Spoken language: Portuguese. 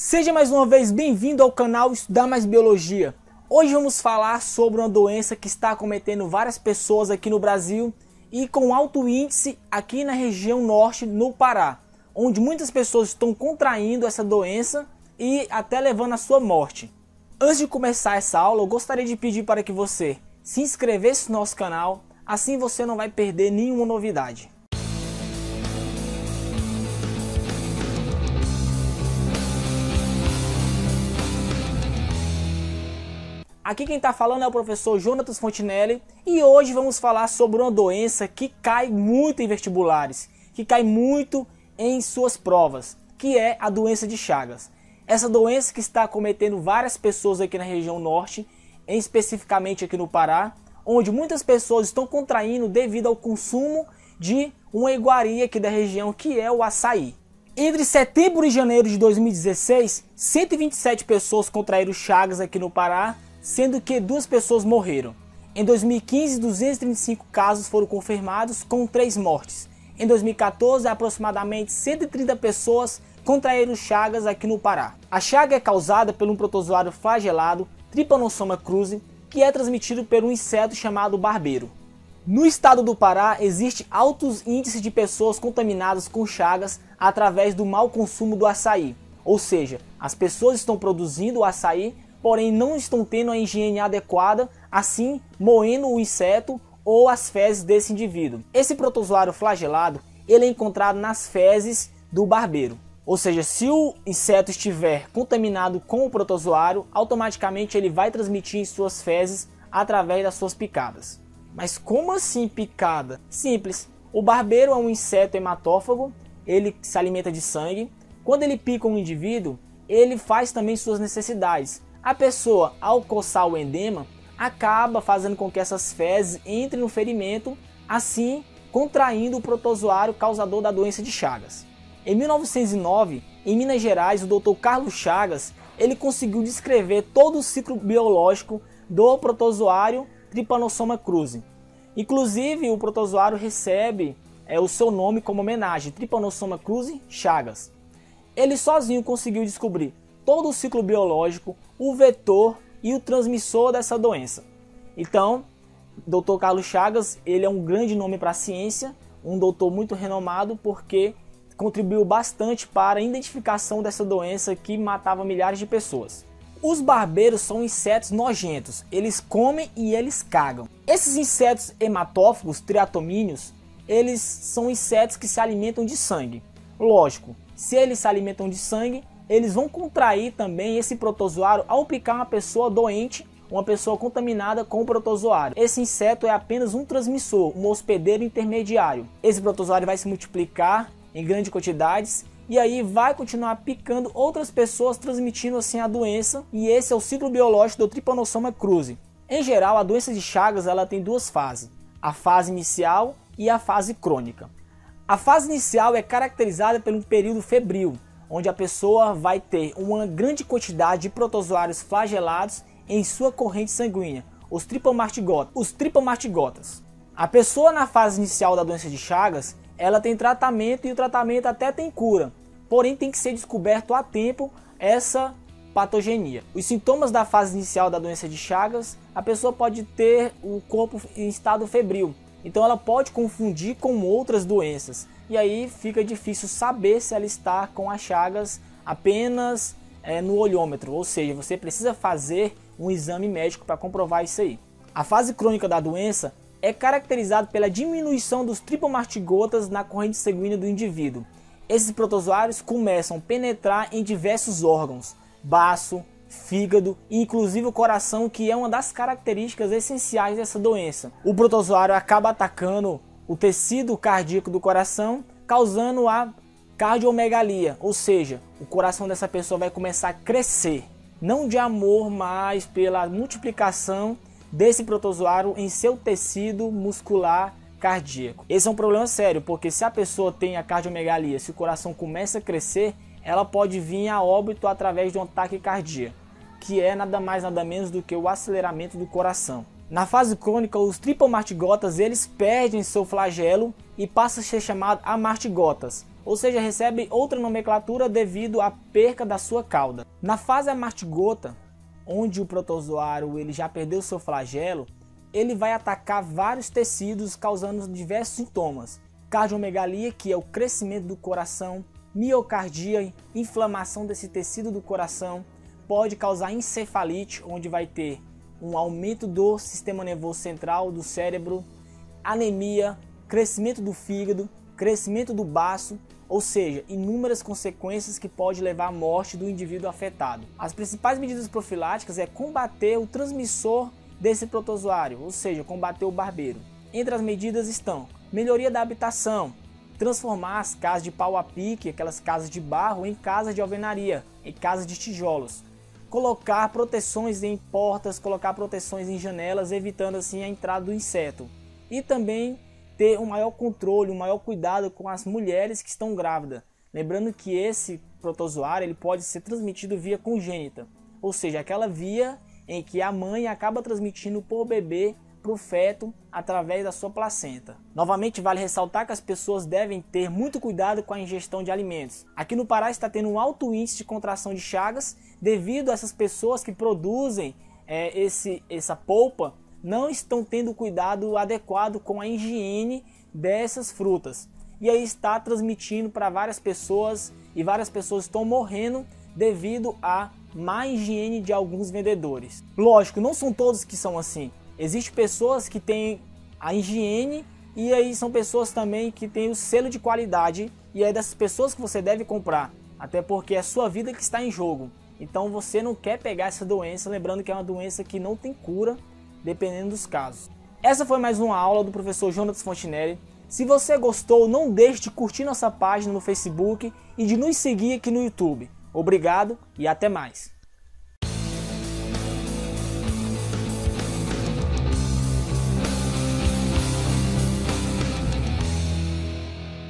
Seja mais uma vez bem-vindo ao canal Estudar Mais Biologia. Hoje vamos falar sobre uma doença que está acometendo várias pessoas aqui no Brasil e com alto índice aqui na região norte, no Pará, onde muitas pessoas estão contraindo essa doença e até levando à sua morte. Antes de começar essa aula, eu gostaria de pedir para que você se inscrevesse no nosso canal, assim você não vai perder nenhuma novidade. Aqui quem está falando é o professor Jonatas Fontinelli e hoje vamos falar sobre uma doença que cai muito em vestibulares, que cai muito em suas provas, que é a doença de Chagas. Essa doença que está acometendo várias pessoas aqui na região norte, especificamente aqui no Pará, onde muitas pessoas estão contraindo devido ao consumo de uma iguaria aqui da região, que é o açaí. Entre setembro e janeiro de 2016, 127 pessoas contraíram Chagas aqui no Pará, sendo que 2 pessoas morreram. Em 2015, 235 casos foram confirmados, com 3 mortes. Em 2014, aproximadamente 130 pessoas contraíram Chagas aqui no Pará. A chaga é causada por um protozoário flagelado, Trypanosoma cruzi, que é transmitido por um inseto chamado barbeiro. No estado do Pará, existe altos índices de pessoas contaminadas com Chagas através do mau consumo do açaí. Ou seja, as pessoas estão produzindo o açaí, porém não estão tendo a higiene adequada, assim moendo o inseto ou as fezes desse indivíduo. Esse protozoário flagelado, ele é encontrado nas fezes do barbeiro. Ou seja, se o inseto estiver contaminado com o protozoário, automaticamente ele vai transmitir em suas fezes através das suas picadas. Mas como assim picada? Simples. O barbeiro é um inseto hematófago, ele se alimenta de sangue. Quando ele pica um indivíduo, ele faz também suas necessidades. A pessoa, ao coçar o edema, acaba fazendo com que essas fezes entrem no ferimento, assim contraindo o protozoário causador da doença de Chagas. Em 1909, em Minas Gerais, o Dr. Carlos Chagas ele conseguiu descrever todo o ciclo biológico do protozoário Trypanosoma cruzi. Inclusive, o protozoário recebe o seu nome como homenagem, Trypanosoma cruzi Chagas. Ele sozinho conseguiu descobrir todo o ciclo biológico, o vetor e o transmissor dessa doença. Então, Dr. Carlos Chagas, ele é um grande nome para a ciência, um doutor muito renomado porque contribuiu bastante para a identificação dessa doença que matava milhares de pessoas. Os barbeiros são insetos nojentos, eles comem e eles cagam. Esses insetos hematófagos, triatomíneos, eles são insetos que se alimentam de sangue. Lógico, se eles se alimentam de sangue, eles vão contrair também esse protozoário ao picar uma pessoa doente, uma pessoa contaminada com o protozoário. Esse inseto é apenas um transmissor, um hospedeiro intermediário. Esse protozoário vai se multiplicar em grandes quantidades e aí vai continuar picando outras pessoas, transmitindo assim a doença, e esse é o ciclo biológico do Trypanosoma cruzi. Em geral, a doença de Chagas ela tem 2 fases, a fase inicial e a fase crônica. A fase inicial é caracterizada por um período febril, onde a pessoa vai ter uma grande quantidade de protozoários flagelados em sua corrente sanguínea, os tripamartigotas. A pessoa na fase inicial da doença de Chagas, ela tem tratamento e o tratamento até tem cura, porém tem que ser descoberto a tempo essa patogenia. Os sintomas da fase inicial da doença de Chagas, a pessoa pode ter o corpo em estado febril, então ela pode confundir com outras doenças. E aí fica difícil saber se ela está com as Chagas apenas no olhômetro, ou seja, você precisa fazer um exame médico para comprovar isso aí. A fase crônica da doença é caracterizada pela diminuição dos tripamartigotas na corrente sanguínea do indivíduo. Esses protozoários começam a penetrar em diversos órgãos, baço, fígado e inclusive o coração, que é uma das características essenciais dessa doença. O protozoário acaba atacando o tecido cardíaco do coração, causando a cardiomegalia, ou seja, o coração dessa pessoa vai começar a crescer, não de amor, mas pela multiplicação desse protozoário em seu tecido muscular cardíaco. Esse é um problema sério, porque se a pessoa tem a cardiomegalia, se o coração começa a crescer, ela pode vir a óbito através de um ataque cardíaco, que é nada mais nada menos do que o aceleramento do coração. Na fase crônica, os tripamartigotas eles perdem seu flagelo e passam a ser chamados amartigotas, ou seja, recebe outra nomenclatura devido à perca da sua cauda. Na fase amartigota, onde o protozoário ele já perdeu seu flagelo, ele vai atacar vários tecidos causando diversos sintomas. Cardiomegalia, que é o crescimento do coração, miocardia, inflamação desse tecido do coração, pode causar encefalite, onde vai ter um aumento do sistema nervoso central, do cérebro, anemia, crescimento do fígado, crescimento do baço, ou seja, inúmeras consequências que pode levar à morte do indivíduo afetado. As principais medidas profiláticas é combater o transmissor desse protozoário, ou seja, combater o barbeiro. Entre as medidas estão melhoria da habitação, transformar as casas de pau a pique, aquelas casas de barro, em casas de alvenaria, em casas de tijolos. Colocar proteções em portas, colocar proteções em janelas, evitando assim a entrada do inseto. E também ter um maior controle, um maior cuidado com as mulheres que estão grávidas. Lembrando que esse protozoário ele pode ser transmitido via congênita, ou seja, aquela via em que a mãe acaba transmitindo por bebê para o feto através da sua placenta. Novamente vale ressaltar que as pessoas devem ter muito cuidado com a ingestão de alimentos. Aqui no Pará está tendo um alto índice de contração de chagas devido a essas pessoas que produzem essa polpa não estão tendo cuidado adequado com a higiene dessas frutas. E aí está transmitindo para várias pessoas e várias pessoas estão morrendo devido à má higiene de alguns vendedores. Lógico, não são todos que são assim. Existem pessoas que têm a higiene e aí são pessoas também que têm o selo de qualidade e é dessas pessoas que você deve comprar, até porque é a sua vida que está em jogo. Então você não quer pegar essa doença, lembrando que é uma doença que não tem cura, dependendo dos casos. Essa foi mais uma aula do professor Jonatas Fontinelli. Se você gostou, não deixe de curtir nossa página no Facebook e de nos seguir aqui no YouTube. Obrigado e até mais.